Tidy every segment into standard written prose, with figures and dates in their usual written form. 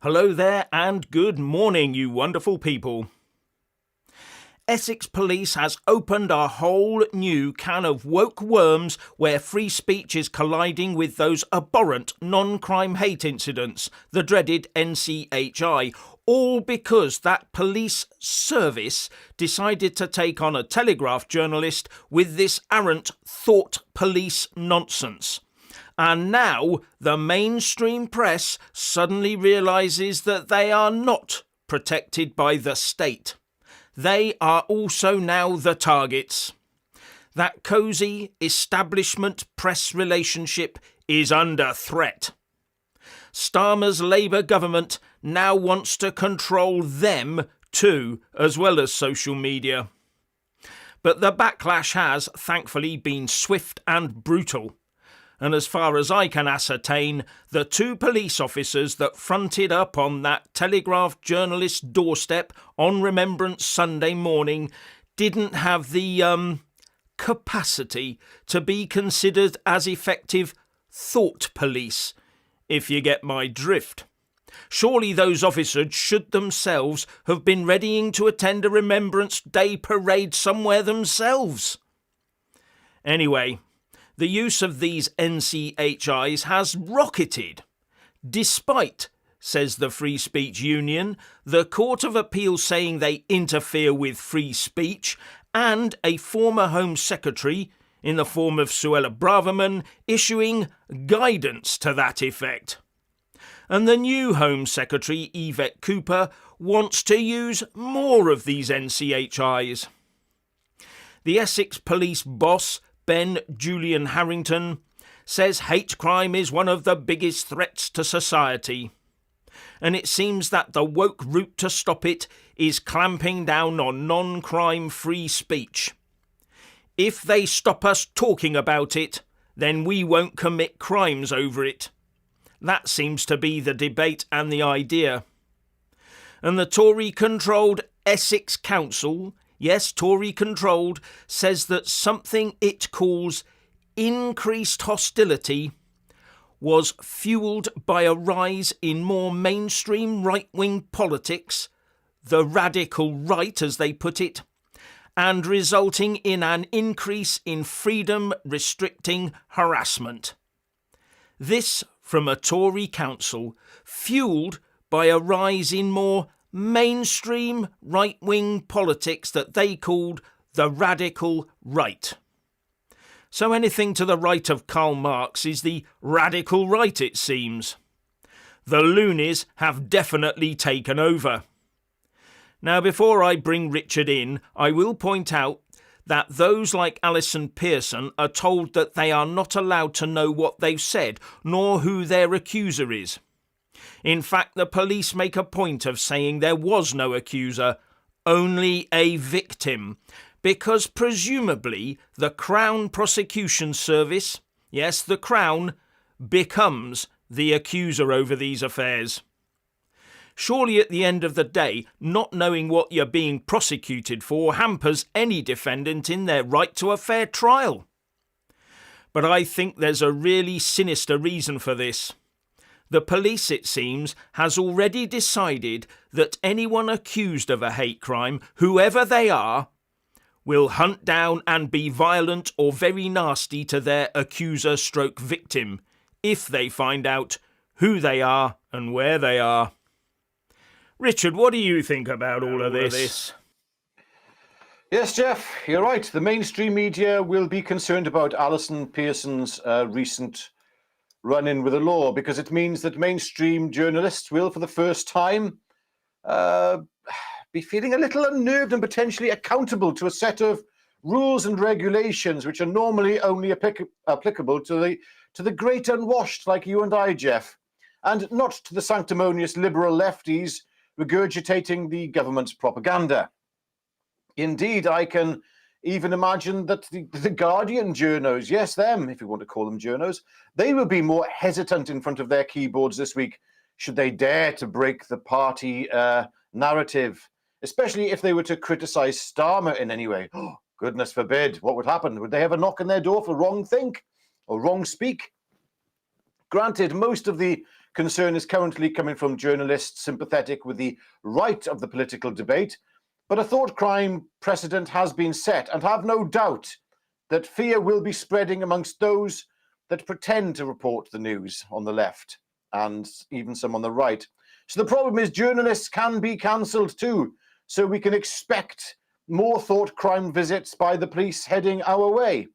Hello there and good morning, you wonderful people. Essex Police has opened a whole new can of woke worms where free speech is colliding with those abhorrent non-crime hate incidents, the dreaded NCHI, all because that police service decided to take on a Telegraph journalist with this arrant thought police nonsense. And now the mainstream press suddenly realises that they are not protected by the state. They are also now the targets. That cosy establishment press relationship is under threat. Starmer's Labour government now wants to control them too, as well as social media. But the backlash has, thankfully, been swift and brutal. And as far as I can ascertain, the two police officers that fronted up on that Telegraph journalist's doorstep on Remembrance Sunday morning didn't have the, capacity to be considered as effective thought police, if you get my drift. Surely those officers should themselves have been readying to attend a Remembrance Day parade somewhere themselves. Anyway, the use of these NCHIs has rocketed, despite, says the Free Speech Union, the Court of Appeal saying they interfere with free speech, and a former Home Secretary, in the form of Suella Braverman, issuing guidance to that effect. And the new Home Secretary, Yvette Cooper, wants to use more of these NCHIs. The Essex Police boss, Ben Julian Harrington, says hate crime is one of the biggest threats to society. And it seems that the woke route to stop it is clamping down on non-crime free speech. If they stop us talking about it, then we won't commit crimes over it. That seems to be the debate and the idea. And the Tory-controlled Essex Council, yes, Tory-controlled, says that something it calls increased hostility was fuelled by a rise in more mainstream right-wing politics, the radical right as they put it, and resulting in an increase in freedom-restricting harassment. This from a Tory council, fuelled by a rise in more mainstream right-wing politics that they called the radical right. So anything to the right of Karl Marx is the radical right, it seems. The loonies have definitely taken over. Now, before I bring Richard in, I will point out that those like Alison Pearson are told that they are not allowed to know what they've said, nor who their accuser is. In fact, the police make a point of saying there was no accuser, only a victim, because presumably the Crown Prosecution Service, yes, the Crown, becomes the accuser over these affairs. Surely at the end of the day, not knowing what you're being prosecuted for hampers any defendant in their right to a fair trial. But I think there's a really sinister reason for this. The police, it seems, has already decided that anyone accused of a hate crime, whoever they are, will hunt down and be violent or very nasty to their accuser/victim if they find out who they are and where they are. Richard, what do you think about all of this? Yes, Jeff, you're right. The mainstream media will be concerned about Alison Pearson's recent run-in with the law, because it means that mainstream journalists will, for the first time, be feeling a little unnerved and potentially accountable to a set of rules and regulations which are normally only applicable to the great unwashed like you and I, Jeff, and not to the sanctimonious liberal lefties regurgitating the government's propaganda. Indeed, I can even imagine that the Guardian journos, yes, them, if you want to call them journos, they will be more hesitant in front of their keyboards this week should they dare to break the party narrative, especially if they were to criticise Starmer in any way. Oh, goodness forbid, what would happen? Would they have a knock on their door for wrong think or wrong speak? Granted, most of the concern is currently coming from journalists sympathetic with the right of the political debate, but a thought crime precedent has been set, and have no doubt that fear will be spreading amongst those that pretend to report the news on the left, and even some on the right. So the problem is journalists can be cancelled too, so we can expect more thought crime visits by the police heading our way.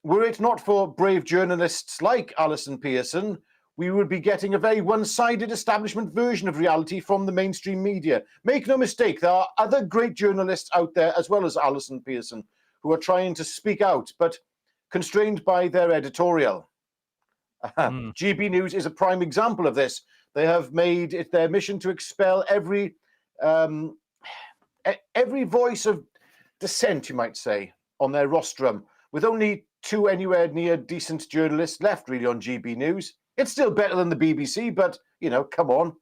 Were it not for brave journalists like Alison Pearson, we would be getting a very one-sided establishment version of reality from the mainstream media. Make no mistake, there are other great journalists out there, as well as Alison Pearson, who are trying to speak out, but constrained by their editorial. GB News is a prime example of this. They have made it their mission to expel every voice of dissent, you might say, on their rostrum, with only 2 anywhere near decent journalists left really on GB News. It's still better than the BBC, but, you know, come on.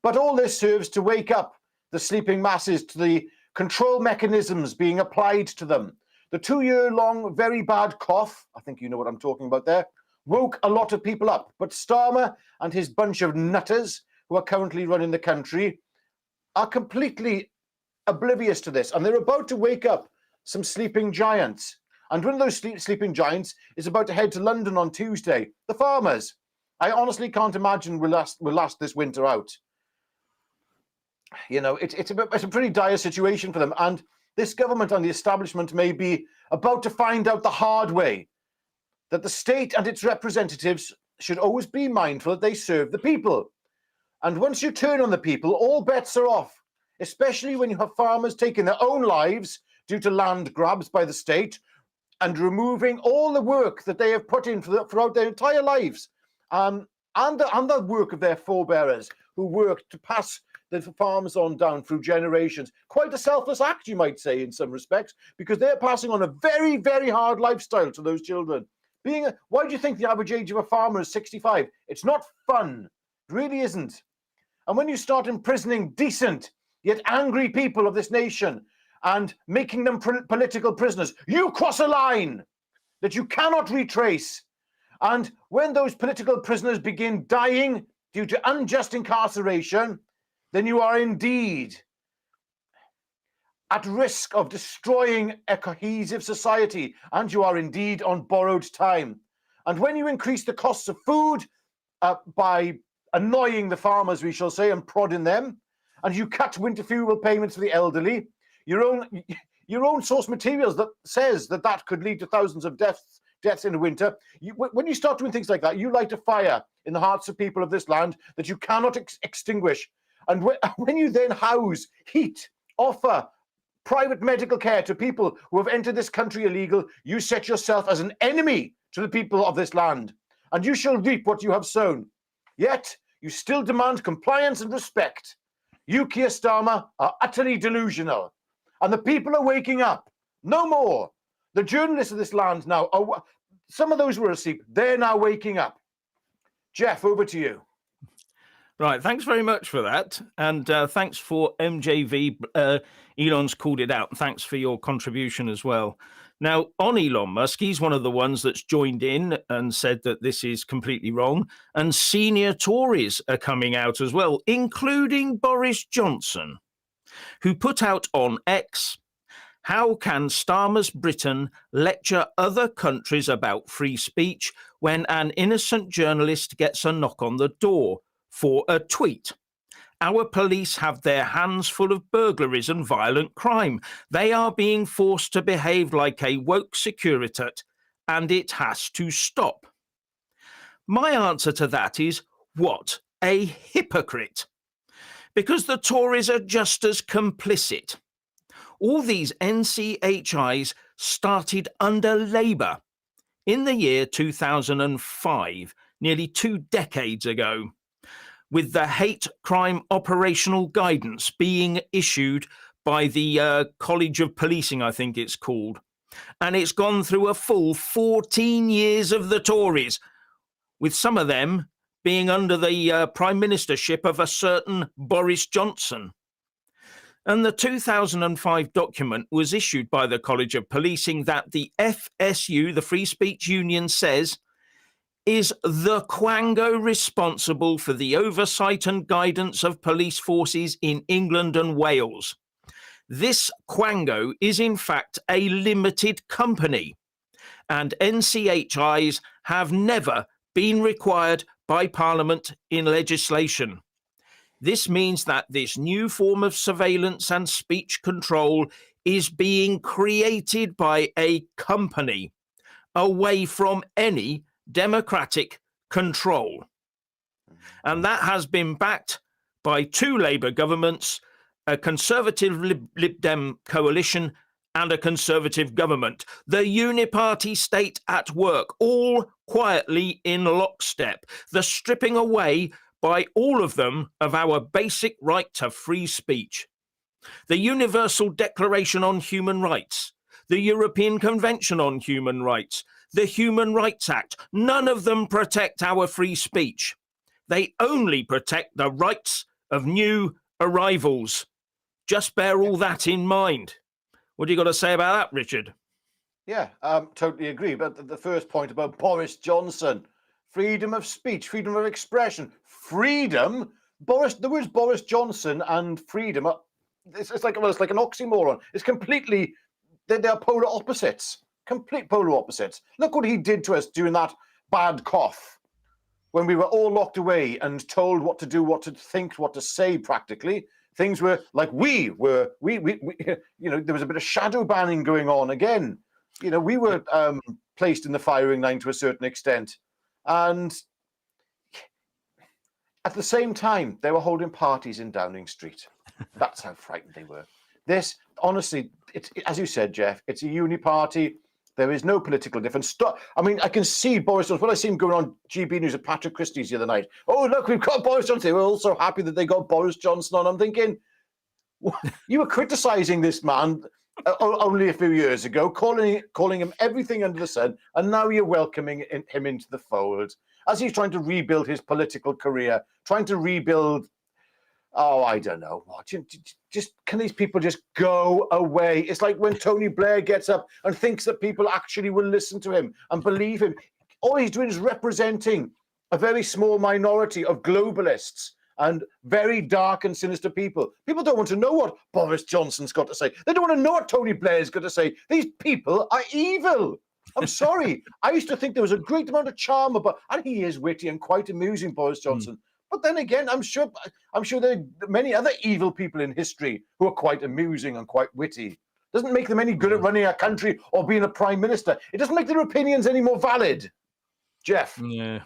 But all this serves to wake up the sleeping masses to the control mechanisms being applied to them. The 2-year-long very bad cough, I think you know what I'm talking about there, woke a lot of people up. But Starmer and his bunch of nutters who are currently running the country are completely oblivious to this. And they're about to wake up some sleeping giants. And one of those sleeping giants is about to head to London on Tuesday. The farmers. I honestly can't imagine we'll last this winter out. You know, it's a pretty dire situation for them. And this government and the establishment may be about to find out the hard way that the state and its representatives should always be mindful that they serve the people. And once you turn on the people, all bets are off, especially when you have farmers taking their own lives due to land grabs by the state and removing all the work that they have put in throughout their entire lives. And the work of their forebearers who worked to pass the farms on down through generations. Quite a selfless act, you might say, in some respects, because they're passing on a very, very hard lifestyle to those children. Why do you think the average age of a farmer is 65? It's not fun. It really isn't. And when you start imprisoning decent yet angry people of this nation and making them political prisoners, you cross a line that you cannot retrace. And when those political prisoners begin dying due to unjust incarceration, then you are indeed at risk of destroying a cohesive society, and you are indeed on borrowed time. And when you increase the costs of food by annoying the farmers, we shall say, and prodding them, and you cut winter fuel payments for the elderly, your own source materials that says that could lead to thousands of deaths in the winter. When you start doing things like that, you light a fire in the hearts of people of this land that you cannot extinguish. And when you then house, heat, offer private medical care to people who have entered this country illegal, you set yourself as an enemy to the people of this land, and you shall reap what you have sown. Yet you still demand compliance and respect. You, Keir Starmer, are utterly delusional, and the people are waking up. No more. The journalists of this land now, some of those who were asleep, they're now waking up. Jeff, over to you. Right, thanks very much for that. And thanks for MJV. Elon's called it out. Thanks for your contribution as well. Now, on Elon Musk, he's one of the ones that's joined in and said that this is completely wrong. And senior Tories are coming out as well, including Boris Johnson, who put out on X, "How can Starmer's Britain lecture other countries about free speech when an innocent journalist gets a knock on the door?" For a tweet. "Our police have their hands full of burglaries and violent crime. They are being forced to behave like a woke Securitate, and it has to stop." My answer to that is, what a hypocrite. Because the Tories are just as complicit. All these NCHIs started under Labour in the year 2005, nearly 2 decades ago, with the hate crime operational guidance being issued by the College of Policing, I think it's called. And it's gone through a full 14 years of the Tories, with some of them being under the prime ministership of a certain Boris Johnson. And the 2005 document was issued by the College of Policing that the FSU, the Free Speech Union, says is the quango responsible for the oversight and guidance of police forces in England and Wales. This quango is in fact a limited company, and NCHIs have never been required by Parliament in legislation. This means that this new form of surveillance and speech control is being created by a company away from any democratic control. And that has been backed by 2 Labour governments, a Conservative Lib Dem coalition and a Conservative government. The uniparty state at work, all quietly in lockstep. The stripping away by all of them of our basic right to free speech. The Universal Declaration on Human Rights, the European Convention on Human Rights, the Human Rights Act, none of them protect our free speech. They only protect the rights of new arrivals. Just bear all that in mind. What do you got to say about that, Richard? Yeah, totally agree. But the first point about Boris Johnson, freedom of speech, freedom of expression, freedom. The words Boris Johnson and freedom are, it's like an oxymoron. It's completely, they are polar opposites, complete polar opposites. Look what he did to us during that bad cough, when we were all locked away and told what to do, what to think, what to say. Practically, things were like we there was a bit of shadow banning going on again. We were placed in the firing line to a certain extent, and at the same time they were holding parties in Downing Street. That's how frightened they were. This, honestly, it's, as you said, Jeff, it's a uni-party. There is no political difference. I mean, I can see Boris Johnson. When I see him going on GB News at Patrick Christie's the other night, oh, look, we've got Boris Johnson. They were all so happy that they got Boris Johnson on. I'm thinking, you were criticising this man only a few years ago, calling him everything under the sun, and now you're welcoming him into the fold as he's trying to rebuild his political career, trying to rebuild. Oh, I don't know what. Just can these people just go away? It's like when Tony Blair gets up and thinks that people actually will listen to him and believe him. All he's doing is representing a very small minority of globalists and very dark and sinister people. People don't want to know what Boris Johnson's got to say. They don't want to know what Tony Blair's got to say. These people are evil. I'm sorry. I used to think there was a great amount of charm about, and he is witty and quite amusing, Boris Johnson. But then again, I'm sure there are many other evil people in history who are quite amusing and quite witty. Doesn't make them any good at running a country or being a prime minister. It doesn't make their opinions any more valid. Jeff. Yeah.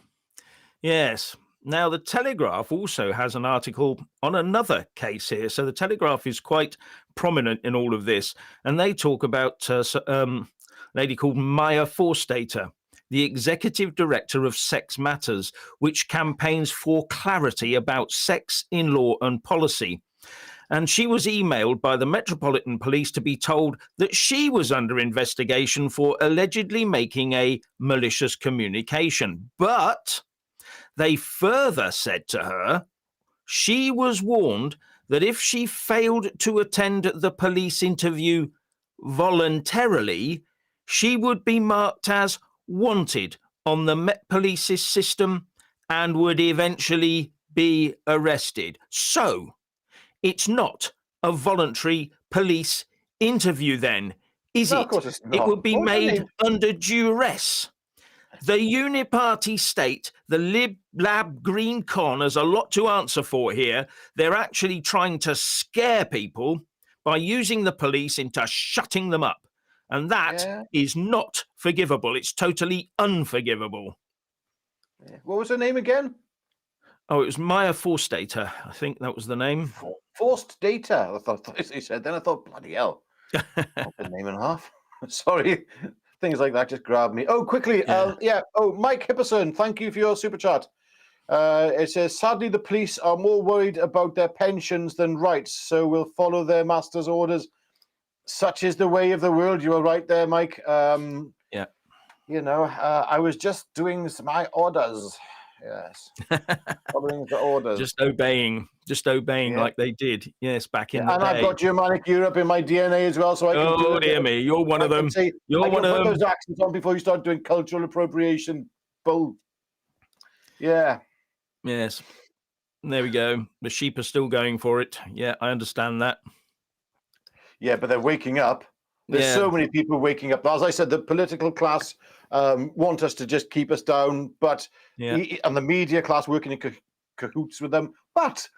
Yes. Now, the Telegraph also has an article on another case here. So the Telegraph is quite prominent in all of this. And they talk about a lady called Maya Forstater, the executive director of Sex Matters, which campaigns for clarity about sex in law and policy. And she was emailed by the Metropolitan Police to be told that she was under investigation for allegedly making a malicious communication. But they further said to her she was warned that if she failed to attend the police interview voluntarily, she would be marked as wanted on the Met Police's system and would eventually be arrested. So it's not a voluntary police interview then, is it? Of course it's not. It would be made under duress. The uniparty state, the Lib Lab Green Con, has a lot to answer for here. They're actually trying to scare people by using the police into shutting them up. And that is not forgivable. It's totally unforgivable. What was her name again? Oh, it was Maya Forstater. I think that was the name. Forced data. I thought he said. Then I thought, bloody hell. Not the name and a half. Sorry. Things like that just grabbed me. Oh, quickly. Oh, Mike Hipperson, thank you for your super chat. It says, sadly, the police are more worried about their pensions than rights, so will follow their master's orders. Such is the way of the world. You were right there, Mike. Yeah. I was just doing my orders. Yes. Following the orders. Just obeying like they did. Yes, back in the day. And I've got Germanic Europe in my DNA as well, so I can Oh, dear me. You're one of them. You're one of them. Put those accents on before you start doing cultural appropriation bull Yeah. Yes. There we go. The sheep are still going for it. Yeah, I understand that. Yeah, but they're waking up. There's Yeah. so many people waking up. As I said, the political class want us to just keep us down, but Yeah. and the media class working in cahoots with them. But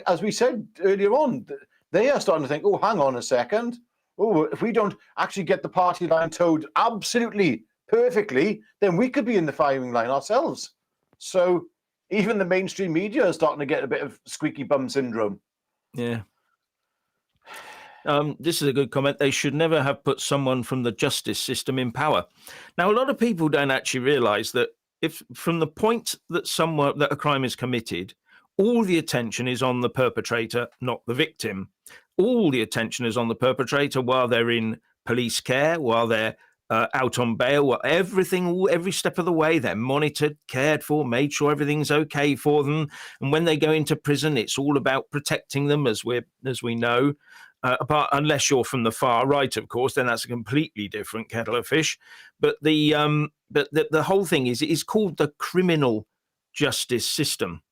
as we said earlier on, they are starting to think, oh, hang on a second. Oh, if we don't actually get the party line towed absolutely perfectly, then we could be in the firing line ourselves. So even the mainstream media is starting to get a bit of squeaky bum syndrome. Yeah. This is a good comment. They should never have put someone from the justice system in power. Now, a lot of people don't actually realise that if from the point that a crime is committed, all the attention is on the perpetrator, not the victim. All the attention is on the perpetrator while they're in police care, while they're out on bail, while every step of the way, they're monitored, cared for, made sure everything's okay for them. And when they go into prison, it's all about protecting them, as we know. Unless you're from the far right, of course, then that's a completely different kettle of fish. But the whole thing is called the criminal justice system.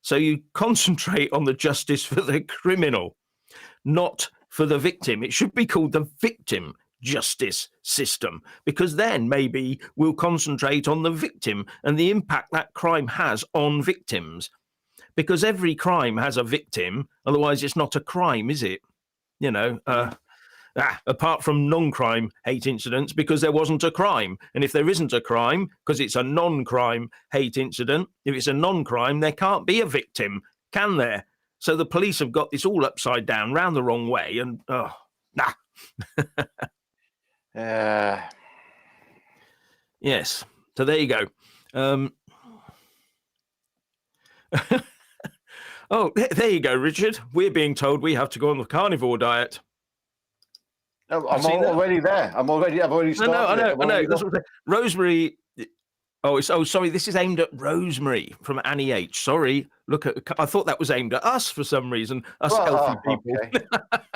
So you concentrate on the justice for the criminal, not for the victim. It should be called the victim justice system, because then maybe we'll concentrate on the victim and the impact that crime has on victims. Because every crime has a victim, otherwise it's not a crime, is it? Apart from non-crime hate incidents, because there wasn't a crime. And if there isn't a crime, because it's a non-crime hate incident, if it's a non-crime, there can't be a victim, can there? So the police have got this all upside down, round the wrong way, and yes. So there you go. Oh, there you go, Richard. We're being told we have to go on the carnivore diet. No, I'm already there. I've already started. I know. That's what Rosemary. Sorry. This is aimed at Rosemary from Annie H. Sorry. I thought that was aimed at us for some reason. Us healthy people. Okay.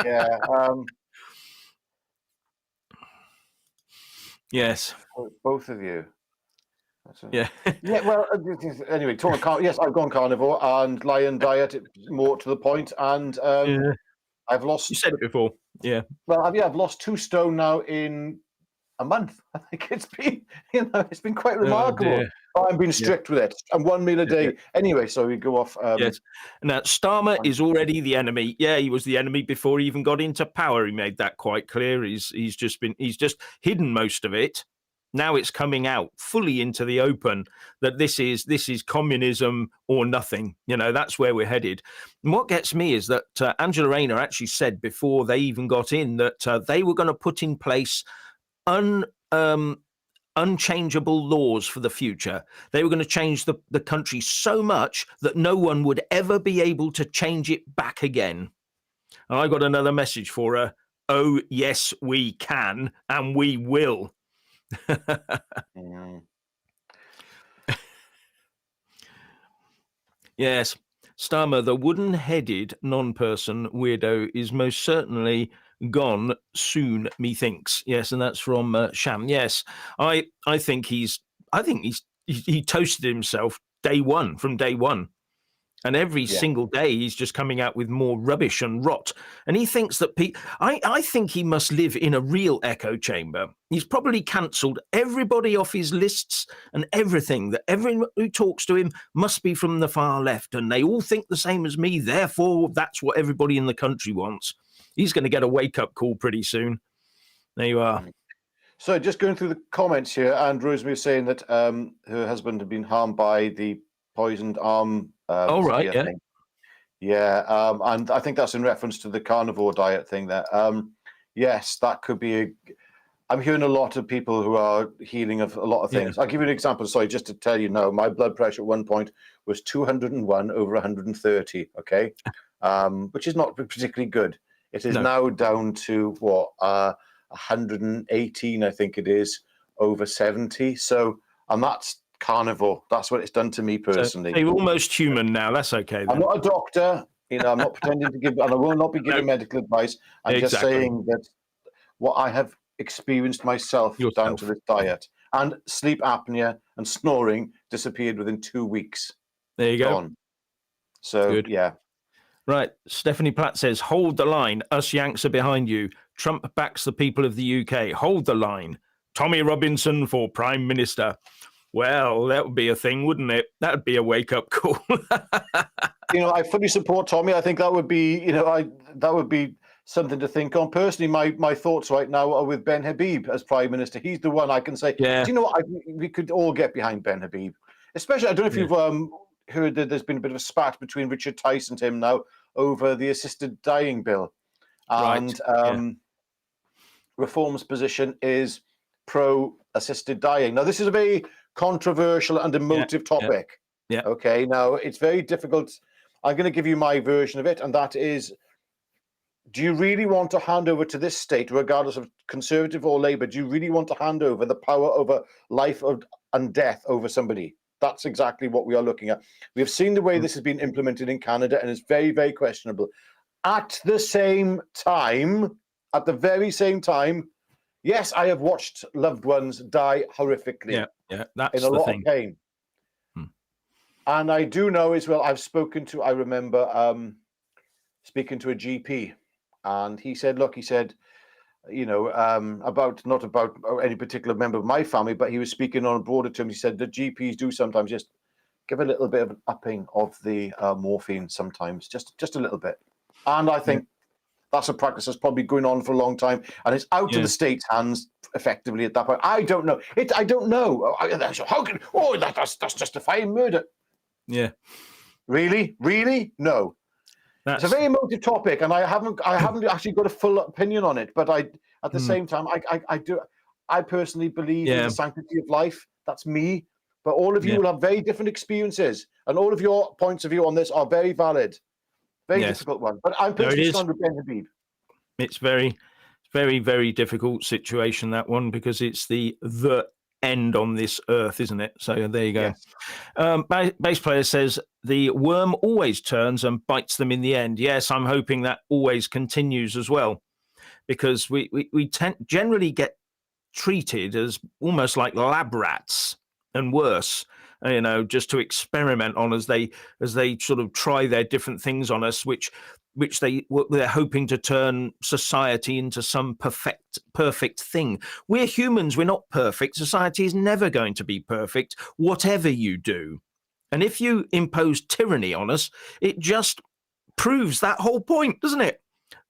Yeah. Yes. Both of you. Yeah. Yeah. Well, anyway, yes, I've gone carnivore and lion diet. More to the point, and I've lost. You said it before. Yeah. Well, I've lost 2 stone now in a month. I think it's been quite remarkable. I'm being strict with it, and 1 meal a day. Yeah. Anyway, so we go off. Yes. Now Starmer is already the enemy. Yeah, he was the enemy before he even got into power. He made that quite clear. He's just hidden most of it. Now it's coming out fully into the open that this is communism or nothing. That's where we're headed. And what gets me is that Angela Rayner actually said before they even got in that they were going to put in place unchangeable laws for the future. They were going to change the country so much that no one would ever be able to change it back again. And I got another message for her. Oh, yes, we can, and we will. Yes, Starmer, the wooden-headed non-person weirdo, is most certainly gone soon, methinks. Yes, and that's from Sham. Yes, I think he toasted himself from day one. And every single day he's just coming out with more rubbish and rot. And he thinks that I think he must live in a real echo chamber. He's probably cancelled everybody off his lists and everything. That everyone who talks to him must be from the far left. And they all think the same as me. Therefore, that's what everybody in the country wants. He's going to get a wake-up call pretty soon. There you are. So just going through the comments here, and Rosemary was saying that her husband had been harmed by the poisoned arm. Right, yeah. Thing. Yeah, and I think that's in reference to the carnivore diet thing there. Yes, that could be I'm hearing a lot of people who are healing of a lot of things. I'll give you an example. Sorry, just to tell you now, my blood pressure at one point was 201 over 130, okay? Which is not particularly good. It is now down to, 118, I think it is, over 70. So, and that's carnivore. That's what it's done to me personally. So you're almost human now. That's okay then. I'm not a doctor. I'm not pretending to give, and I will not be giving medical advice. I'm just saying that what I have experienced myself down to this diet. and sleep apnea and snoring disappeared within 2 weeks. There you go. Gone. So, Good. yeah. Right. Stephanie Platt says, hold the line. Us Yanks are behind you. Trump backs the people of the UK. Hold the line. Tommy Robinson for Prime Minister. Well, that would be a thing, wouldn't it? That would be a wake-up call. I fully support Tommy. I think that would be, that would be something to think on. Personally, my thoughts right now are with Ben Habib as Prime Minister. He's the one I can say, Yeah. do you know what? We could all get behind Ben Habib. Especially, I don't know if you've heard that there's been a bit of a spat between Richard Tice and him now over the assisted dying bill. And Reform's position is pro-assisted dying. Now, this is a very controversial and emotive topic. Yeah. Okay, now it's very difficult. I'm going to give you my version of it, and that is, do you really want to hand over to this state, regardless of Conservative or Labour, do you really want to hand over the power over life and death over somebody? That's exactly what we are looking at. We have seen the way this has been implemented in Canada, and it's very, very questionable. At the very same time, yes, I have watched loved ones die horrifically. Yeah, that's in a the lot thing. of pain. And I do know as well, I remember speaking to a GP, and he said, not about any particular member of my family, but he was speaking on a broader term. He said that GPs do sometimes just give a little bit of an upping of the morphine sometimes, just a little bit. And I think that's a practice that's probably going on for a long time, and it's out of the state's hands effectively at that point. I don't know. I don't know. How can that's justifying murder? Yeah. Really? No. It's a very emotive topic, and I haven't actually got a full opinion on it. But at the same time, I personally believe in the sanctity of life. That's me. But all of you will have very different experiences, and all of your points of view on this are very valid. Very difficult one. But I'm personally strong with Ben Habib. It's very, very, very difficult situation, that one, because it's the end on this earth, isn't it? So there you go. Yes. Bass player says the worm always turns and bites them in the end. Yes, I'm hoping that always continues as well, because we generally get treated as almost like lab rats and worse, just to experiment on as they sort of try their different things on us, which they're hoping to turn society into some perfect thing. We're humans. We're not perfect. Society is never going to be perfect, whatever you do. And if you impose tyranny on us, it just proves that whole point, doesn't it?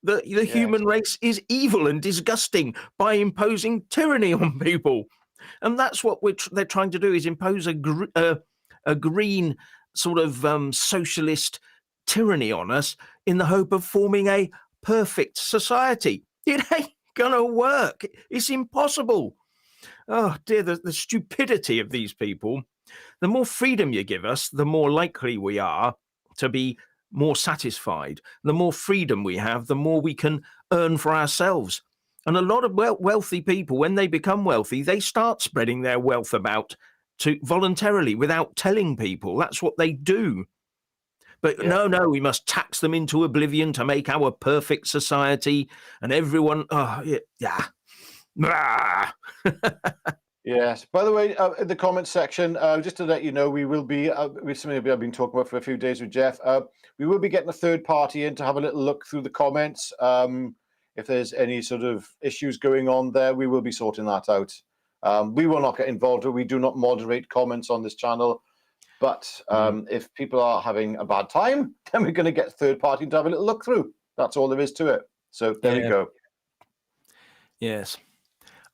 The human race is evil and disgusting by imposing tyranny on people. And that's what they're trying to do, is impose a green sort of socialist tyranny on us in the hope of forming a perfect society. It ain't gonna work. It's impossible. Oh dear, the stupidity of these people. The more freedom you give us, the more likely we are to be more satisfied. The more freedom we have, the more we can earn for ourselves. And a lot of wealthy people, when they become wealthy, they start spreading their wealth about voluntarily without telling people. That's what they do. But no, we must tax them into oblivion to make our perfect society, and everyone, Yes. By the way, in the comments section, just to let you know, we will be, with something I've been talking about for a few days with Jeff, we will be getting a third party in to have a little look through the comments. If there's any sort of issues going on there, we will be sorting that out. We will not get involved. We do not moderate comments on this channel. But if people are having a bad time, then we're going to get third party to have a little look through. That's all there is to it. So there we go. Yes.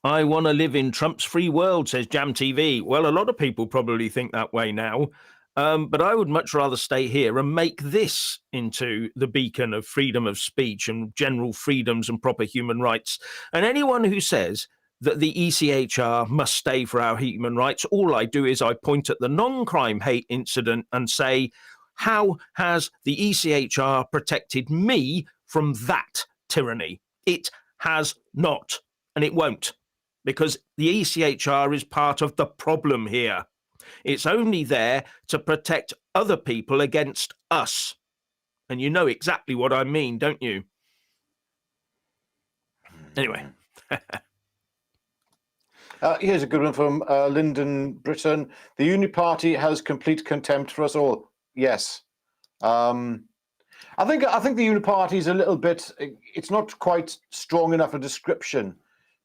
I want to live in Trump's free world, says Jam TV. Well, a lot of people probably think that way now. But I would much rather stay here and make this into the beacon of freedom of speech and general freedoms and proper human rights. And anyone who says that the ECHR must stay for our human rights, all I do is I point at the non-crime hate incident and say, how has the ECHR protected me from that tyranny? It has not, and it won't, because the ECHR is part of the problem here. It's only there to protect other people against us. And you know exactly what I mean, don't you? Anyway. Here's a good one from Lyndon Britton. The Uni Party has complete contempt for us all. Yes. I think the Uni Party is a little bit. It's not quite strong enough a description,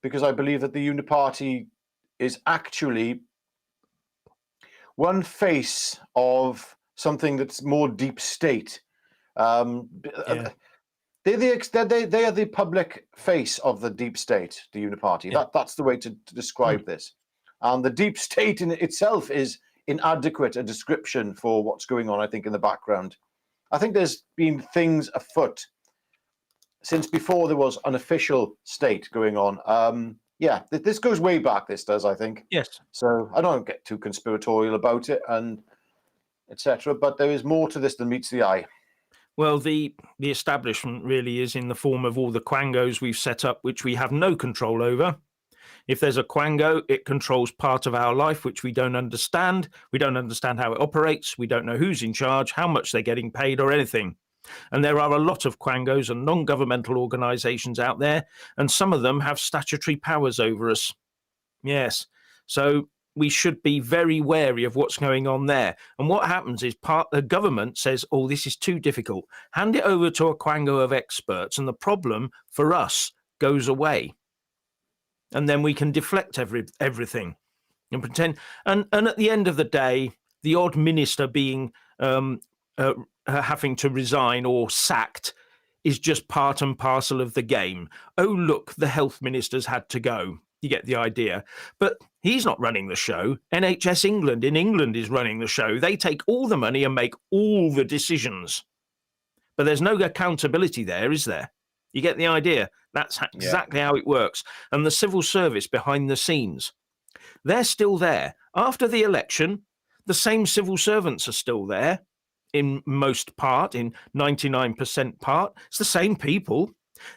because I believe that the Uni Party is actually one face of something that's more deep state. Yeah. They are the public face of the deep state, the Uni Party. Yeah. That's the way to describe this. And the deep state in itself is inadequate a description for what's going on, I think, in the background. I think there's been things afoot since before there was an official state going on. Yeah, this goes way back, this does, I think. Yes. So I don't get too conspiratorial about it and etc. But there is more to this than meets the eye. Well, the establishment really is in the form of all the quangos we've set up, which we have no control over. If there's a quango, it controls part of our life, which we don't understand. We don't understand how it operates. We don't know who's in charge, how much they're getting paid, or anything. And there are a lot of quangos and non-governmental organisations out there, and some of them have statutory powers over us. Yes. So we should be very wary of what's going on there. And what happens is the government says, oh, this is too difficult. Hand it over to a quango of experts, and the problem for us goes away. And then we can deflect everything and pretend. And at the end of the day, the odd minister being having to resign or sacked is just part and parcel of the game. Oh, look, the health minister's had to go. You get the idea. But he's not running the show. NHS England in England is running the show. They take all the money and make all the decisions. But there's no accountability there, is there? You get the idea? That's exactly how it works. And the civil service behind the scenes, they're still there. After the election, the same civil servants are still there in most part, in 99% part. It's the same people.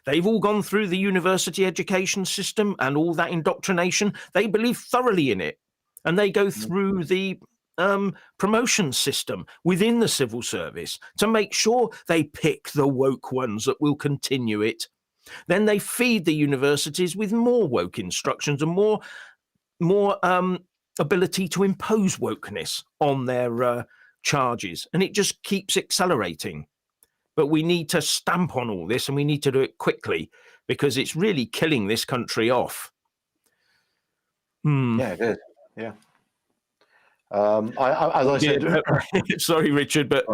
They've all gone through the university education system and all that indoctrination. They believe thoroughly in it. And they go through the promotion system within the civil service to make sure they pick the woke ones that will continue it. Then they feed the universities with more woke instructions and more ability to impose wokeness on their charges. And it just keeps accelerating. But we need to stamp on all this, and we need to do it quickly, because it's really killing this country off. Yeah, it is. Yeah. As I said, sorry, Richard, but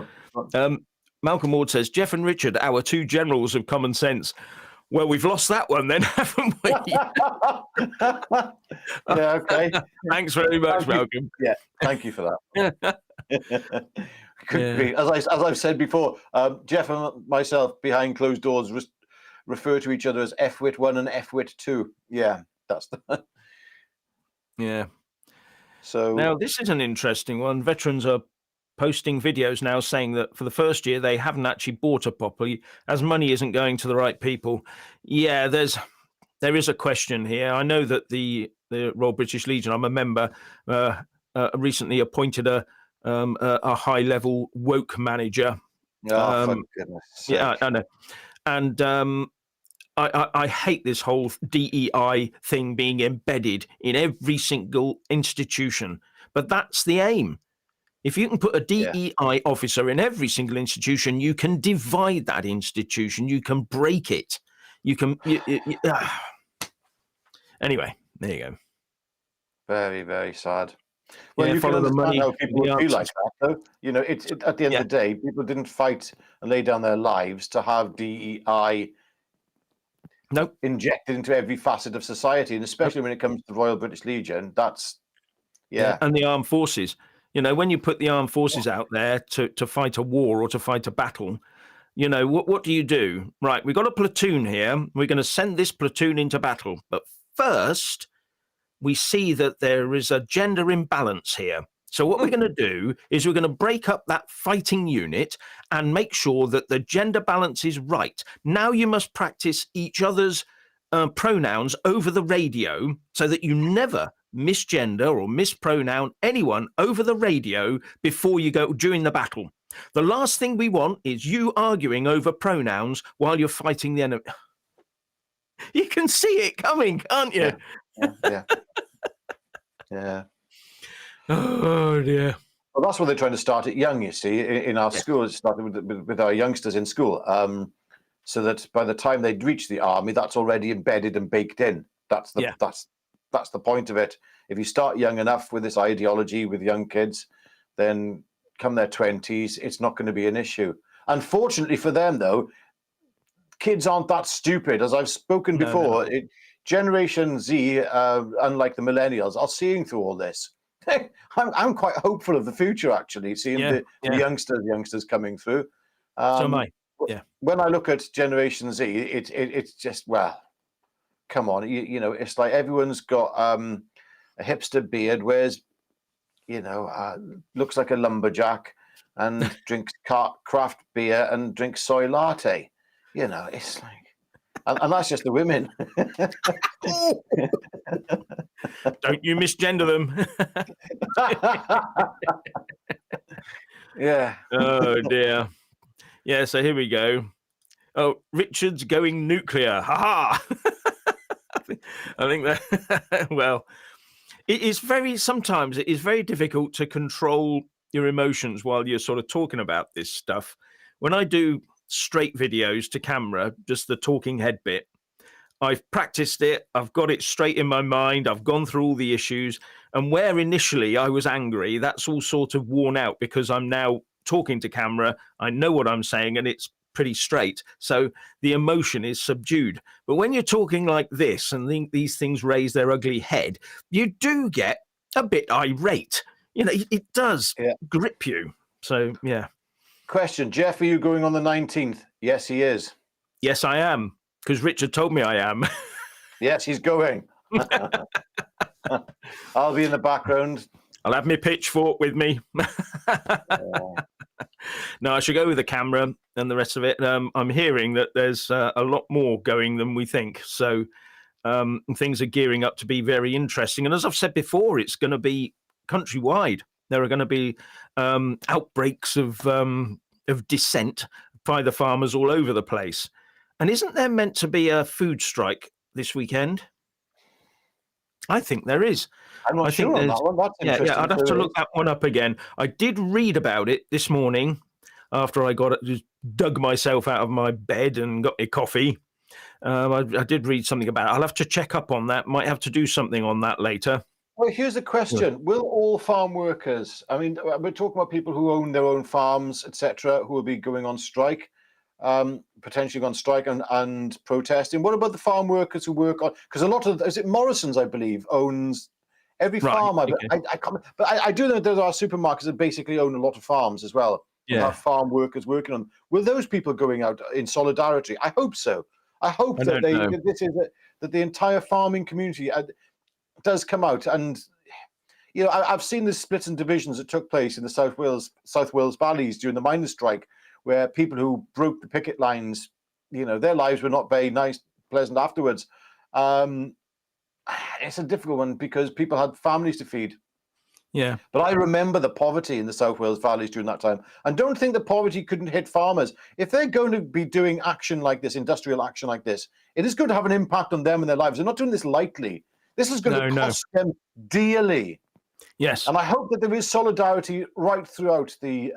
Malcolm Ward says, Jeff and Richard, our two generals of common sense. Well, we've lost that one then, haven't we? Yeah, okay. Thanks very much, Malcolm. Yeah, thank you for that. Could be. As I've said before, Jeff and myself behind closed doors refer to each other as FWIT 1 and FWIT 2. Yeah, that's the. Yeah. So now this is an interesting one. Veterans are posting videos now saying that for the first year they haven't actually bought a properly, as money isn't going to the right people. Yeah, there is a question here. I know that the Royal British Legion, I'm a member, recently appointed a high-level woke manager. Oh, for goodness sake. Yeah, I know. And I hate this whole DEI thing being embedded in every single institution. But that's the aim. If you can put a DEI officer in every single institution, you can divide that institution. You can break it. You can. Anyway, there you go. Very, very sad. Well, you follow can the money. how people would feel like that, though. You know, it's at the end of the day, people didn't fight and lay down their lives to have DEI injected into every facet of society, and especially when it comes to the Royal British Legion. That's and the armed forces. You know, when you put the armed forces out there to fight a war or to fight a battle, you know, what do you do? Right, we've got a platoon here. We're going to send this platoon into battle. But first, we see that there is a gender imbalance here. So what we're going to do is we're going to break up that fighting unit and make sure that the gender balance is right. Now you must practice each other's pronouns over the radio so that you never misgender or mispronoun anyone over the radio before you go during the battle. The last thing we want is you arguing over pronouns while you're fighting the enemy. You can see it coming, can't you? Yeah. Yeah. Oh dear. Well, that's what they're trying to start it young, you see, in our Yes. schools, starting with our youngsters in school, so that by the time they reach the army, that's already embedded and baked in. That's the Yeah. that's the point of it. If you start young enough with this ideology with young kids, then come their 20s, it's not going to be an issue. Unfortunately for them, though, kids aren't that stupid. As I've spoken No, they're not. before, Generation Z, unlike the millennials, are seeing through all this. I'm quite hopeful of the future, actually, seeing Yeah. the Yeah. youngsters coming through. So am I. Yeah. When I look at Generation Z, it's just, well, come on, it's like everyone's got a hipster beard, wears, looks like a lumberjack, and drinks craft beer and drinks soy latte. It's like, and that's just the women. Oh, don't you misgender them. Yeah. Oh dear. Yeah, so here we go. Oh, Richard's going nuclear. Ha ha. I think that well, sometimes it is very difficult to control your emotions while you're sort of talking about this stuff. When I do straight videos to camera, just the talking head bit, I've practiced it. I've got it straight in my mind. I've gone through all the issues. And where initially I was angry, that's all sort of worn out because I'm now talking to camera. I know what I'm saying and it's pretty straight. So the emotion is subdued. But when you're talking like this and these things raise their ugly head, you do get a bit irate. It does Yeah. grip you. So, yeah. Question, Jeff, are you going on the 19th? Yes, he is. Yes, I am. Because Richard told me I am. Yes, he's going. I'll be in the background. I'll have my pitchfork with me. No, I should go with the camera and the rest of it. I'm hearing that there's a lot more going than we think. So things are gearing up to be very interesting. And as I've said before, it's going to be countrywide. There are going to be outbreaks of dissent by the farmers all over the place. And isn't there meant to be a food strike this weekend? I think there is. I'm not sure on that one. That's interesting. Yeah, I'd have to look that one up again. I did read about it this morning after I just dug myself out of my bed and got a coffee. I did read something about it. I'll have to check up on that. Might have to do something on that later. Well, here's the question. Yeah. Will all farm workers, I mean, we're talking about people who own their own farms, etc., who will be going on strike, potentially on strike and protesting. What about the farm workers who work on, because a lot of, is it Morrison's, I believe, owns every farm. Okay. I do know that there are supermarkets that basically own a lot of farms as well. Yeah. Have farm workers working on. Will those people going out in solidarity? I hope so. I hope that that the entire farming community does come out. And I've seen the splits and divisions that took place in the South Wales valleys during the miners' strike, where people who broke the picket lines, their lives were not very nice, pleasant afterwards. It's a difficult one because people had families to feed. Yeah. But I remember the poverty in the South Wales valleys during that time. And don't think that poverty couldn't hit farmers. If they're going to be doing action like this, industrial action like this, it is going to have an impact on them and their lives. They're not doing this lightly. This is going to cost them dearly. Yes. And I hope that there is solidarity right throughout these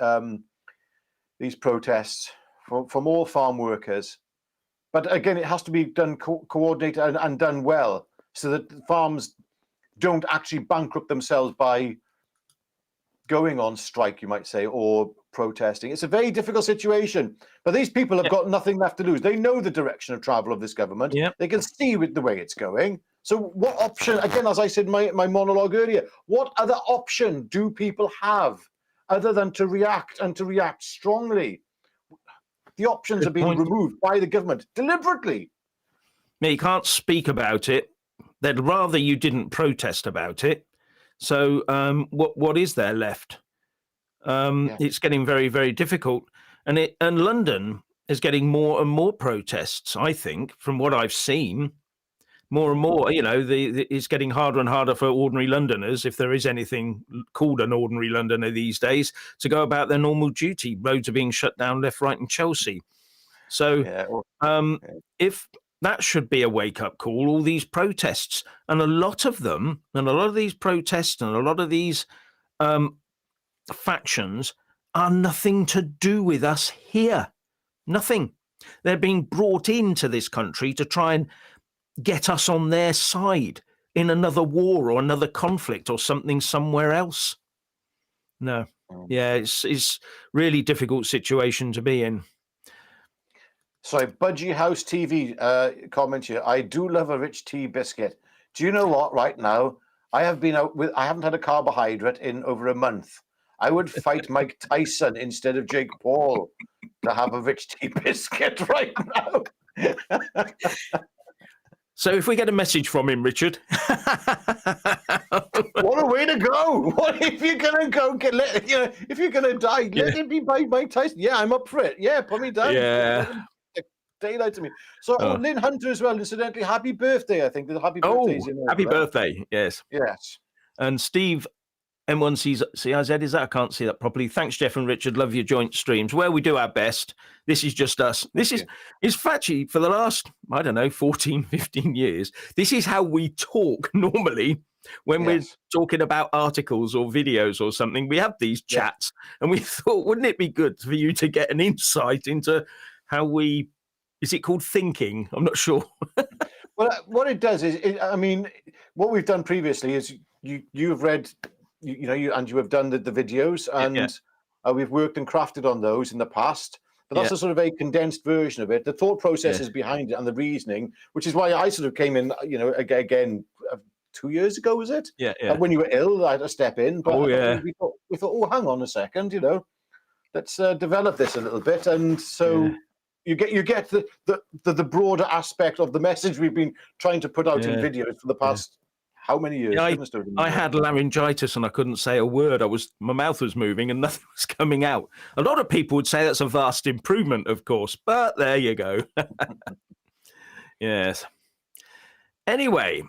protests from all farm workers. But again, it has to be done coordinated and done well so that farms don't actually bankrupt themselves by going on strike, you might say, or protesting. It's a very difficult situation, but these people have got nothing left to lose. They know the direction of travel of this government. They can see with the way it's going. So what option, again, as I said in my monologue earlier, what other option do people have other than to react and to react strongly? The options are being removed by the government deliberately. You can't speak about it. They'd rather you didn't protest about it. So what is there left? It's getting very, very difficult. And London is getting more and more protests, I think, from what I've seen. More and more, it's getting harder and harder for ordinary Londoners, if there is anything called an ordinary Londoner these days, to go about their normal duty. Roads are being shut down left, right, and Chelsea. So if that should be a wake-up call, all these protests. And a lot of them, and a lot of these protests and a lot of these factions are nothing to do with us here. Nothing. They're being brought into this country to try and get us on their side in another war or another conflict or something somewhere else. No. Yeah, it's really difficult situation to be in. Sorry, Budgie House TV comment here. I do love a rich tea biscuit. Do you know what? Right now, I haven't had a carbohydrate in over a month. I would fight Mike Tyson instead of Jake Paul to have a rich tea biscuit right now. So if we get a message from him, Richard. What a way to go. What if you're going to go if you're going to die, let it be by Mike Tyson. Yeah, I'm up for it. Yeah, put me down. Yeah. Daylight to me. So, Lynn Hunter as well, incidentally, happy birthday, I think. The happy birthdays in there. Happy birthday, yes. Yes. And Steve M1CIZ, is that? I can't see that properly. Thanks, Jeff and Richard. Love your joint streams. Where we do our best. This is just us. This is actually for the last, 14, 15 years. This is how we talk normally when we're talking about articles or videos or something. We have these chats and we thought, wouldn't it be good for you to get an insight into how we, is it called thinking? I'm not sure. Well, what it does is, what we've done previously is you've read, you have done the videos, and we've worked and crafted on those in the past. But that's a sort of a condensed version of it. The thought processes behind it and the reasoning, which is why I sort of came in, again 2 years ago, was it? Yeah, yeah. When you were ill, I had to step in. But we thought, hang on a second, let's develop this a little bit, and so. Yeah. You get the broader aspect of the message we've been trying to put out in videos for the past how many years? Yeah, I had laryngitis and I couldn't say a word. My mouth was moving and nothing was coming out. A lot of people would say that's a vast improvement, of course, but there you go. Yes. Anyway,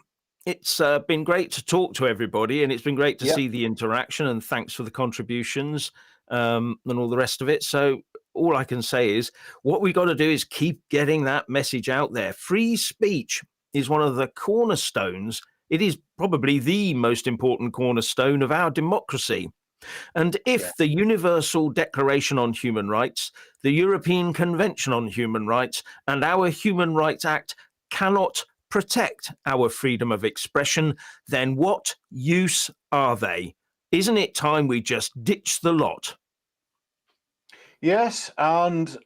it's been great to talk to everybody, and it's been great to see the interaction, and thanks for the contributions and all the rest of it. So all I can say is what we got to do is keep getting that message out there. Free speech is one of the cornerstones. It is probably the most important cornerstone of our democracy. And if the Universal Declaration on Human Rights, the European Convention on Human Rights, and our Human Rights Act cannot protect our freedom of expression, then what use are they? Isn't it time we just ditch the lot? Yes, and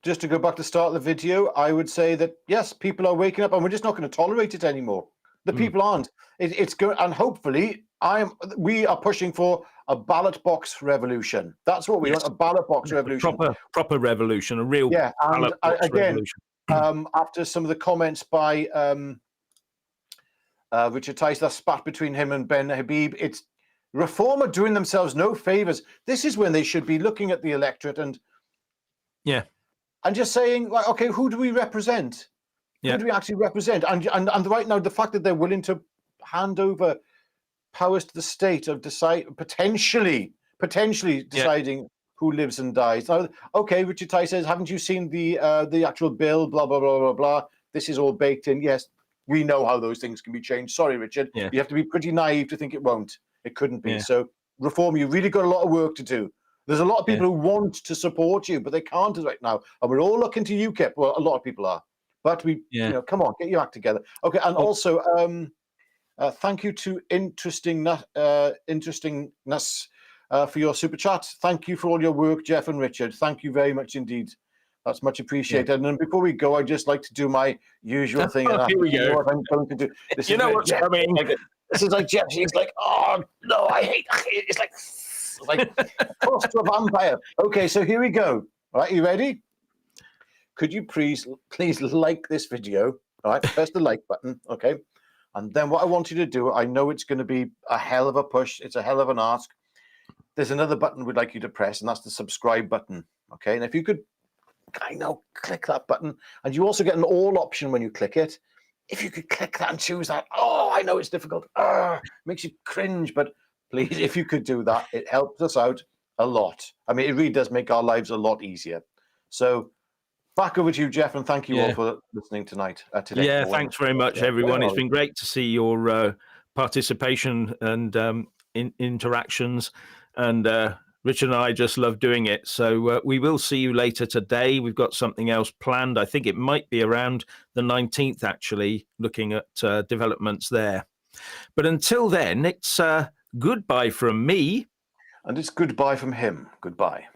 just to go back to the start of the video, I would say that, yes, people are waking up and we're just not going to tolerate it anymore. The people aren't. It's good, and hopefully we are pushing for a ballot box revolution. That's what we want, a ballot box revolution. Proper revolution, a real ballot box revolution. After some of the comments by Richard Tice, that spat between him and Ben Habib, it's Reform are doing themselves no favors. This is when they should be looking at the electorate and just saying, like, okay, who do we represent? Who do we actually represent? And right now, the fact that they're willing to hand over powers to the state of potentially deciding who lives and dies. Now, okay, Richard Tice says, haven't you seen the actual bill? Blah blah blah blah blah. This is all baked in. Yes, we know how those things can be changed. Sorry, Richard. You have to be pretty naive to think it won't. It couldn't be. So Reform, you've really got a lot of work to do. There's a lot of people who want to support you, but they can't right now. And we're all looking to UKIP. Well, a lot of people are. But come on, get your act together. Okay, and also thank you to Interestingness for your super chat. Thank you for all your work, Jeff and Richard. Thank you very much indeed. That's much appreciated. And then before we go, I'd just like to do my usual thing. Here we go. What I'm going to do. This you know what's coming. This is like Jeff. He's like, oh no, I hate. It's like close to a vampire. Okay, so here we go. All right, you ready? Could you please like this video? All right, press the like button. Okay, and then what I want you to do. I know it's going to be a hell of a push. It's a hell of an ask. There's another button we'd like you to press, and that's the subscribe button. Okay, and if you could, click that button, and you also get an all option when you click it. If you could click that and choose that, I know it's difficult. Makes you cringe, but please, if you could do that, it helps us out a lot. I mean, it really does make our lives a lot easier. So Back over to you, Jeff, and thank you all Yeah. for listening today. Yeah, Morning. thanks very much, Yeah, everyone. It's well, been great to see your participation and interactions. And Richard and I just love doing it. So we will see you later today. We've got something else planned. I think it might be around the 19th, actually, looking at developments there. But until then, it's goodbye from me. and it's goodbye from him. Goodbye.